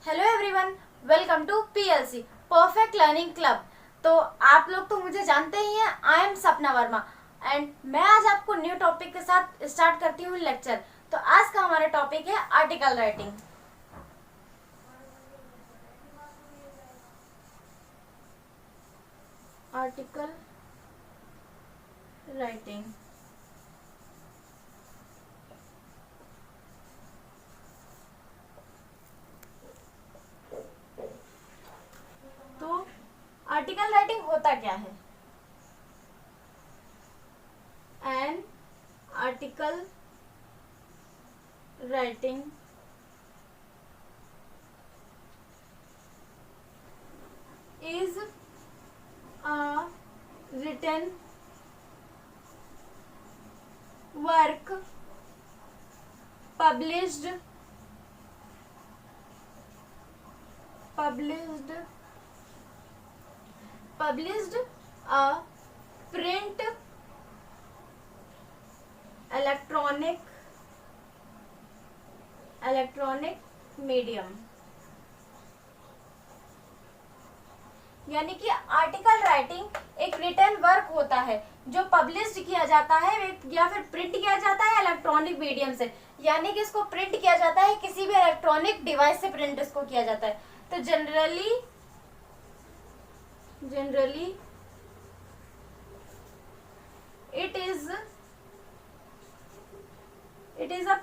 Hello everyone, welcome to PLC perfect learning club. तो आप लोग तो मुझे जानते ही हैं, आई एम सपना वर्मा एंड मैं आज आपको न्यू टॉपिक के साथ स्टार्ट करती हूँ लेक्चर। तो आज का हमारा टॉपिक है आर्टिकल राइटिंग। आर्टिकल राइटिंग तो आर्टिकल राइटिंग होता क्या है? An article writing is a written work published a print electronic medium। यानी कि आर्टिकल राइटिंग एक रिटन वर्क होता है जो पब्लिश्ड किया जाता है या फिर प्रिंट किया जाता है इलेक्ट्रॉनिक मीडियम से। यानी कि इसको प्रिंट किया जाता है, किसी भी इलेक्ट्रॉनिक डिवाइस से प्रिंट इसको किया जाता है। तो generally it is a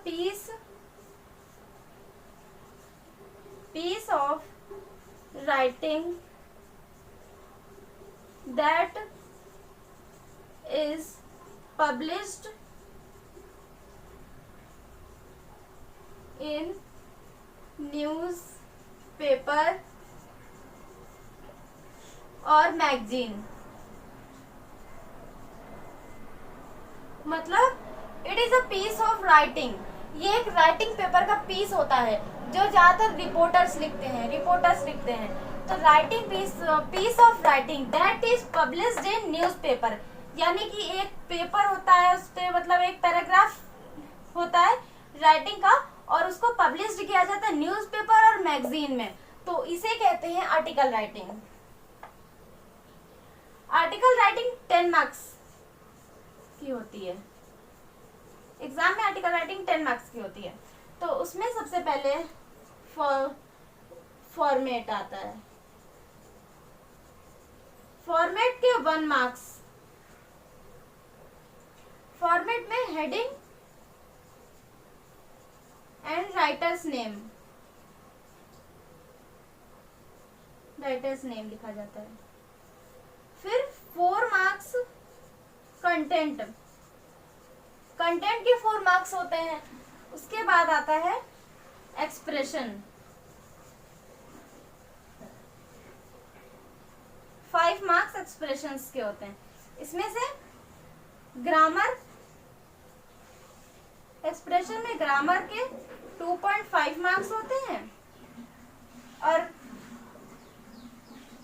piece of writing that is published in newspaper और मैगजीन। मतलब it is a piece of writing, ये एक राइटिंग पेपर का पीस होता है जो ज्यादातर रिपोर्टर्स लिखते हैं। तो writing piece of writing that is published in newspaper, यानी कि एक पेपर होता है, उस पे मतलब एक पैराग्राफ होता है राइटिंग का और उसको पब्लिश्ड किया जाता है न्यूज़पेपर और मैगजीन में। तो इसे कहते हैं article writing. Article writing 10 marks की होती है। एग्जाम में आर्टिकल राइटिंग 10 मार्क्स की होती है। तो उसमें सबसे पहले फॉर्मेट आता है। फॉर्मेट के 1 मार्क्स। फॉर्मेट में हेडिंग एंड राइटर्स नेम लिखा जाता है। फिर 4 मार्क्स कंटेंट के 4 मार्क्स होते हैं। उसके बाद आता है एक्सप्रेशन, 5 मार्क्स एक्सप्रेशंस के होते हैं। इसमें से ग्रामर, एक्सप्रेशन में ग्रामर के 2.5 मार्क्स होते हैं और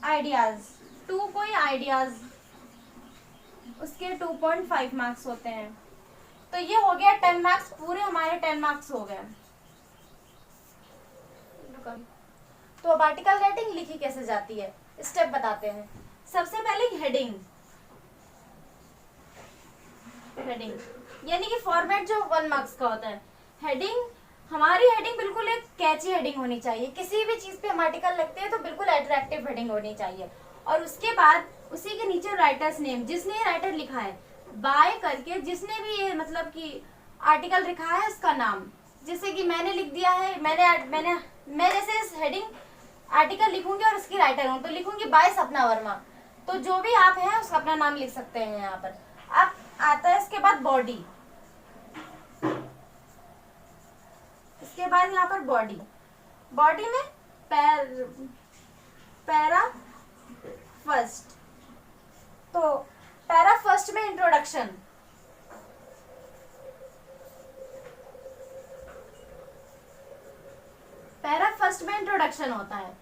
आइडियाज, कोई आइडियाज उसके 2.5 मार्क्स होते हैं। तो ये हो गया 10 मार्क्स, पूरे हमारे 10 मार्क्स हो गए। तो अब आर्टिकल राइटिंग लिखी कैसे जाती है, स्टेप बताते हैं। सबसे पहले हेडिंग यानी कि फॉर्मेट जो 1 मार्क्स का होता है। हमारी हेडिंग बिल्कुल एक कैची हेडिंग होनी चाहिए। किसी भी चीज पे हम आर्टिकल लिखते हैं तो बिल्कुल अट्रैक्टिव हेडिंग होनी चाहिए। और उसके बाद उसी के नीचे राइटर्स नेम, जिसने ये राइटर लिखा है, बाय करके जिसने भी ये मतलब कि आर्टिकल लिखा है उसका नाम। जैसे कि मैंने लिख दिया है, मैं जैसे इस हेडिंग आर्टिकल लिखूंगी और उसकी राइटर हूँ तो लिखूंगी बाय सपना वर्मा। तो जो भी आप हैं उसका अपना नाम लिख सकते हैं यहाँ पर। अब आता है इसके बाद बॉडी। इसके बाद यहाँ पर बॉडी में पैरा फर्स्ट। तो पैरा फर्स्ट में इंट्रोडक्शन, होता है।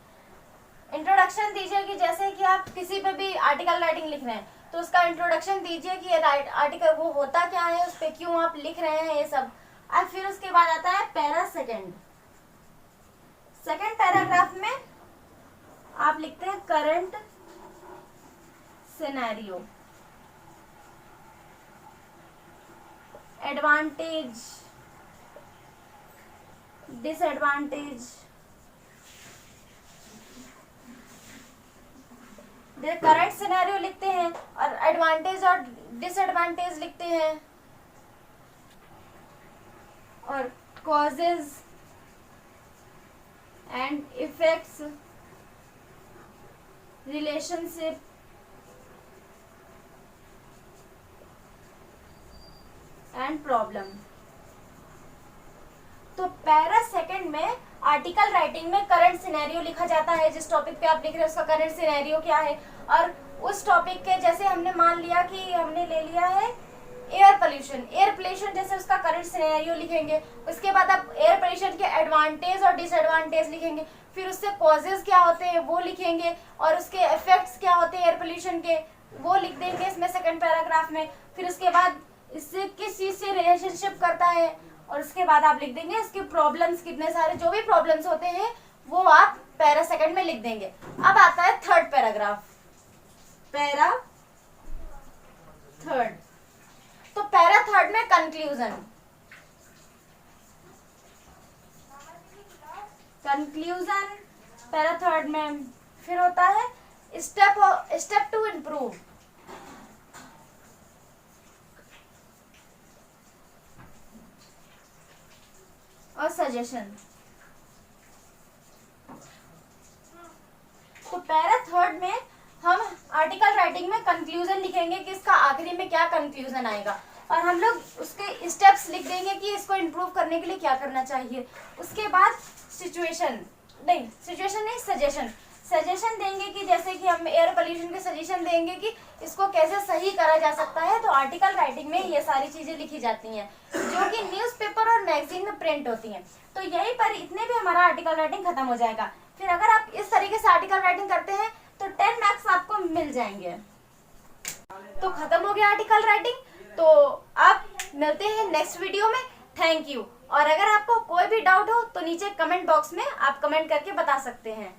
इंट्रोडक्शन दीजिए कि जैसे कि आप किसी पे भी आर्टिकल राइटिंग लिख रहे हैं तो उसका इंट्रोडक्शन दीजिए कि ये आर्टिकल वो होता क्या है, उस पर क्यों आप लिख रहे हैं, ये सब। अब फिर उसके बाद आता है पैरा सेकंड पैराग्राफ में आप लिखते हैं current scenario, advantage, disadvantage, current scenario लिखते हैं और एडवांटेज और डिसएडवांटेज लिखते हैं, और causes and effects, relationship, and problem. तो पैरा सेकंड में आर्टिकल राइटिंग में करंट सिनेरियो लिखा जाता है, जिस टॉपिक पे आप लिख रहे हैं उसका करंट सिनेरियो क्या है, और उस टॉपिक के जैसे हमने मान लिया कि हमने ले लिया है एयर पोल्यूशन, जैसे उसका करंट सिनेरियो लिखेंगे। उसके बाद आप एयर पोल्यूशन के एडवांटेज और डिसएडवांटेज लिखेंगे, फिर उससे कॉजेज क्या होते हैं वो लिखेंगे, और उसके इफेक्ट्स क्या होते हैं एयर पोल्यूशन के वो लिख देंगे इसमें सेकंड पैराग्राफ में। फिर उसके बाद इससे किस चीज से रिलेशनशिप करता है, और उसके बाद आप लिख देंगे इसके प्रॉब्लम्स, कितने सारे जो भी प्रॉब्लम्स होते हैं वो आप पैरा सेकंड में लिख देंगे। अब आता है थर्ड पैराग्राफ, पैरा थर्ड। तो पैरा थर्ड में कंक्लूजन, पैरा थर्ड में फिर होता है स्टेप टू इम्प्रूव, और सजेशन। तो पैरा थर्ड में हम आर्टिकल राइटिंग में कंक्लूजन लिखेंगे कि इसका आखिरी में क्या कंक्लूजन आएगा, और हम लोग उसके स्टेप्स लिख देंगे कि इसको इम्प्रूव करने के लिए क्या करना चाहिए। उसके बाद सजेशन देंगे कि जैसे कि हम एयर पोल्यूशन के सजेशन देंगे कि इसको कैसे सही करा जा सकता है। तो आर्टिकल राइटिंग में ये सारी चीजें लिखी जाती हैं जो कि न्यूज़पेपर और मैगजीन में प्रिंट होती हैं। तो यहीं पर इतने भी हमारा आर्टिकल राइटिंग खत्म हो जाएगा। फिर अगर आप इस तरीके से आर्टिकल राइटिंग करते हैं तो 10 मार्क्स आपको मिल जाएंगे। तो खत्म हो गया आर्टिकल राइटिंग। तो आप मिलते हैं नेक्स्ट वीडियो में। Thank you. और अगर आपको कोई भी डाउट हो तो नीचे कमेंट बॉक्स में आप कमेंट करके बता सकते हैं।